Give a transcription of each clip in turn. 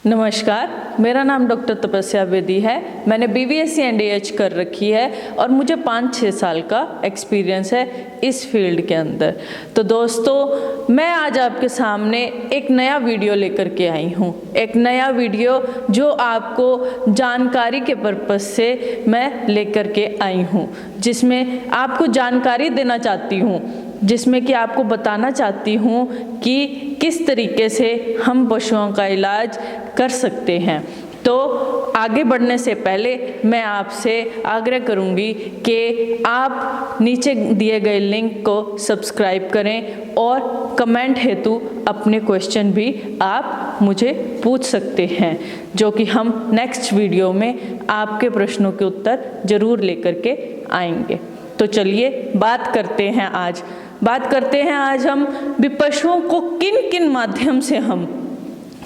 नमस्कार, मेरा नाम डॉक्टर तपस्या बेदी है। मैंने BVSC NDH कर रखी है और मुझे 5-6 साल का एक्सपीरियंस है इस फील्ड के अंदर। तो दोस्तों, मैं आज आपके सामने एक नया वीडियो लेकर के आई हूँ। एक नया वीडियो जो आपको जानकारी के पर्पज़ से मैं लेकर के आई हूँ, जिसमें आपको जानकारी देना चाहती हूँ, जिसमें कि आपको बताना चाहती हूँ कि किस तरीके से हम पशुओं का इलाज कर सकते हैं। तो आगे बढ़ने से पहले मैं आपसे आग्रह करूँगी कि आप नीचे दिए गए लिंक को सब्सक्राइब करें और कमेंट हेतु अपने क्वेश्चन भी आप मुझे पूछ सकते हैं, जो कि हम नेक्स्ट वीडियो में आपके प्रश्नों के उत्तर ज़रूर लेकर के आएंगे। तो चलिए बात करते हैं आज हम भी पशुओं को किन किन माध्यम से हम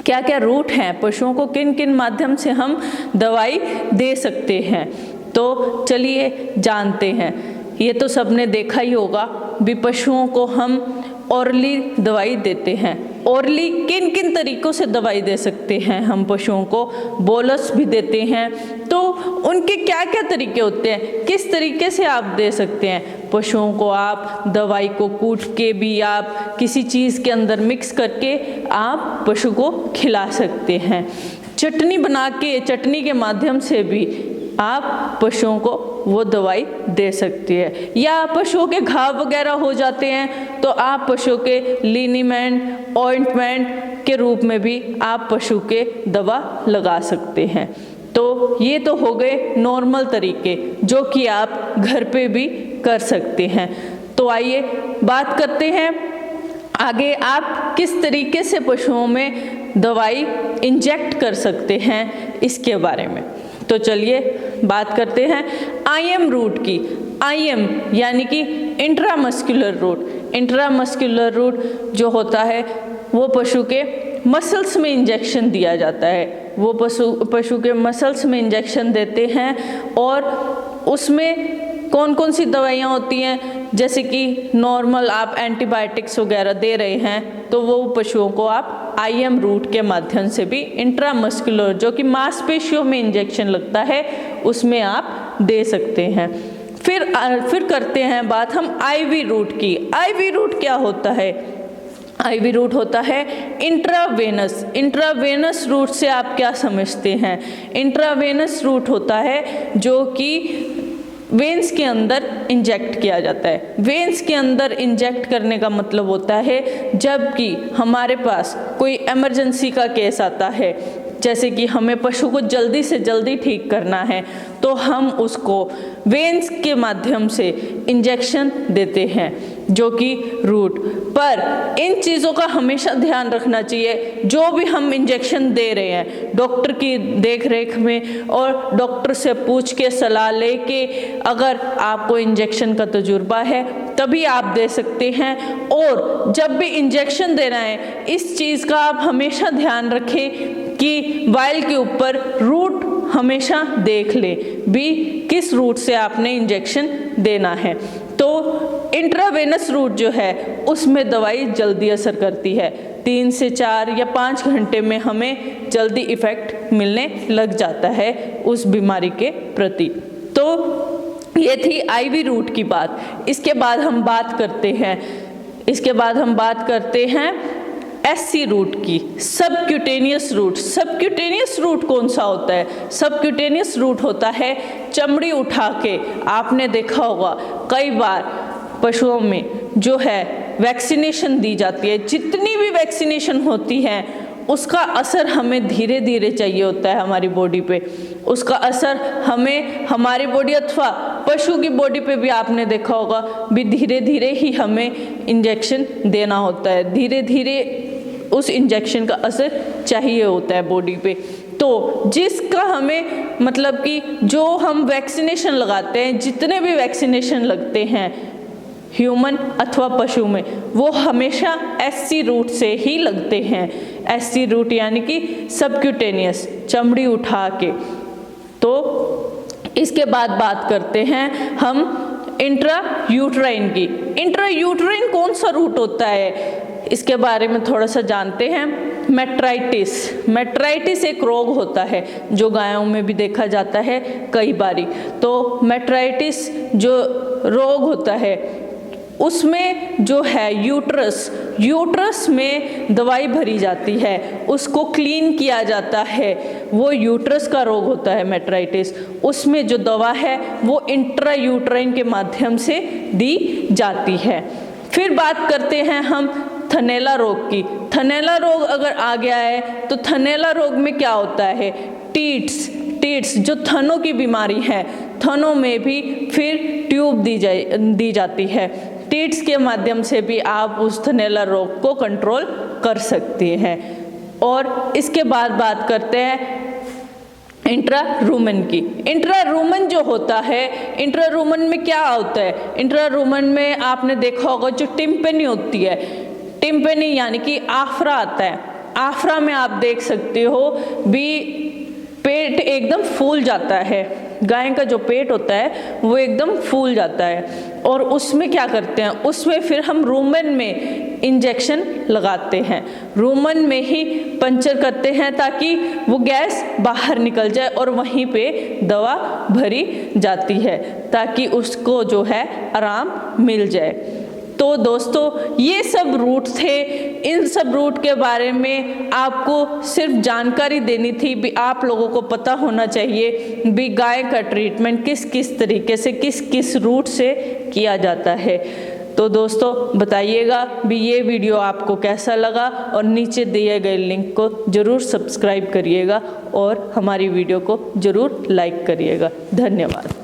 क्या क्या रूट हैं, पशुओं को किन किन माध्यम से हम दवाई दे सकते हैं। तो चलिए जानते हैं। ये तो सबने देखा ही होगा भी पशुओं को हम ओरली दवाई देते हैं। ओरली किन किन तरीक़ों से दवाई दे सकते हैं हम पशुओं को? बोलस भी देते हैं। तो उनके क्या क्या तरीके होते हैं, किस तरीके से आप दे सकते हैं पशुओं को? आप दवाई को कूट के भी आप किसी चीज़ के अंदर मिक्स करके आप पशु को खिला सकते हैं। चटनी बना के, चटनी के माध्यम से भी आप पशुओं को वो दवाई दे सकती है। या पशुओं के घाव वगैरह हो जाते हैं तो आप पशुओं के लिनीमेंट, ऑइंटमेंट के रूप में भी आप पशु के दवा लगा सकते हैं। तो ये तो हो गए नॉर्मल तरीके जो कि आप घर पे भी कर सकते हैं। तो आइए बात करते हैं आगे, आप किस तरीके से पशुओं में दवाई इंजेक्ट कर सकते हैं इसके बारे में। तो चलिए बात करते हैं IM रूट की। IM यानी कि इंट्रामस्कुलर रूट। इंट्रामस्कुलर रूट जो होता है वो पशु के मसल्स में इंजेक्शन दिया जाता है। वो पशु के मसल्स में इंजेक्शन देते हैं और उसमें कौन कौन सी दवाइयाँ होती हैं, जैसे कि नॉर्मल आप एंटीबायोटिक्स वगैरह दे रहे हैं तो वो पशुओं को आप IM रूट के माध्यम से भी इंट्रामस्कुलर, जो कि मांसपेशियों में इंजेक्शन लगता है, उसमें आप दे सकते हैं। फिर करते हैं बात हम IV रूट की। IV रूट क्या होता है? IV रूट होता है इंट्रावेनस। इंट्रावेनस रूट से आप क्या समझते हैं? इंट्रावेनस रूट होता है जो कि वेंस के अंदर इंजेक्ट किया जाता है। वेंस के अंदर इंजेक्ट करने का मतलब होता है जबकि हमारे पास कोई इमरजेंसी का केस आता है, जैसे कि हमें पशु को जल्दी से जल्दी ठीक करना है, तो हम उसको वेंस के माध्यम से इंजेक्शन देते हैं, जो कि रूट पर। इन चीज़ों का हमेशा ध्यान रखना चाहिए। जो भी हम इंजेक्शन दे रहे हैं डॉक्टर की देख रेख में और डॉक्टर से पूछ के सलाह लेके, अगर आपको इंजेक्शन का तजुर्बा है तभी आप दे सकते हैं। और जब भी इंजेक्शन देना है इस चीज़ का आप हमेशा ध्यान रखें कि वाइल के ऊपर रूट हमेशा देख ले भी किस रूट से आपने इंजेक्शन देना है। तो इंट्रावेनस रूट जो है उसमें दवाई जल्दी असर करती है। 3 से 4 या 5 घंटे में हमें जल्दी इफ़ेक्ट मिलने लग जाता है उस बीमारी के प्रति। तो ये थी IV रूट की बात। इसके बाद हम बात करते हैं SC रूट की, सबक्यूटेनियस रूट। सबक्यूटेनियस रूट कौन सा होता है? सबक्यूटेनियस रूट होता है चमड़ी उठा के। आपने देखा होगा कई बार पशुओं में जो है वैक्सीनेशन दी जाती है। जितनी भी वैक्सीनेशन होती है उसका असर हमें धीरे धीरे चाहिए होता है हमारी बॉडी पे। उसका असर हमें हमारी बॉडी अथवा पशु की बॉडी पे भी आपने देखा होगा भी धीरे धीरे ही हमें इंजेक्शन देना होता है। धीरे धीरे उस इंजेक्शन का असर चाहिए होता है बॉडी पे। तो जिसका हमें मतलब कि जो हम वैक्सीनेशन लगाते हैं, जितने भी वैक्सीनेशन लगते हैं ह्यूमन अथवा पशु में, वो हमेशा SC रूट से ही लगते हैं। SC रूट यानी कि सबक्यूटेनियस, चमड़ी उठा के। तो इसके बाद बात करते हैं हम इंट्रायूट्राइन की। इंट्रायूट्राइन कौन सा रूट होता है इसके बारे में थोड़ा सा जानते हैं। मेट्राइटिस एक रोग होता है जो गायों में भी देखा जाता है कई बारी। तो मेट्राइटिस जो रोग होता है उसमें जो है यूट्रस में दवाई भरी जाती है, उसको क्लीन किया जाता है। वो यूट्रस का रोग होता है मेट्राइटिस। उसमें जो दवा है वो इंट्रायूट्राइन के माध्यम से दी जाती है। फिर बात करते हैं हम थनैला रोग की। थनैला रोग अगर आ गया है तो थनैला रोग में क्या होता है, टीट्स जो थनों की बीमारी है, थनों में भी फिर ट्यूब दी जाती है। टीट्स के माध्यम से भी आप उस थनैला रोग को कंट्रोल कर सकते हैं। और इसके बाद बात करते हैं इंट्रारूमन की। इंट्रारूमन जो होता है, इंट्रारूमन में क्या होता है, इंट्रारूमन में आपने देखा होगा जो टिम्पनी होती है, टिम्पनी यानी कि आफरा आता है। आफरा में आप देख सकते हो भी पेट एकदम फूल जाता है, गाय का जो पेट होता है वो एकदम फूल जाता है। और उसमें क्या करते हैं, उसमें फिर हम रूमन में इंजेक्शन लगाते हैं, रूमन में ही पंचर करते हैं ताकि वो गैस बाहर निकल जाए और वहीं पे दवा भरी जाती है ताकि उसको जो है आराम मिल जाए। तो दोस्तों ये सब रूट थे, इन सब रूट के बारे में आपको सिर्फ जानकारी देनी थी भी आप लोगों को पता होना चाहिए भी गाय का ट्रीटमेंट किस किस तरीके से किस किस रूट से किया जाता है। तो दोस्तों बताइएगा भी ये वीडियो आपको कैसा लगा और नीचे दिए गए लिंक को ज़रूर सब्सक्राइब करिएगा और हमारी वीडियो को ज़रूर लाइक करिएगा। धन्यवाद।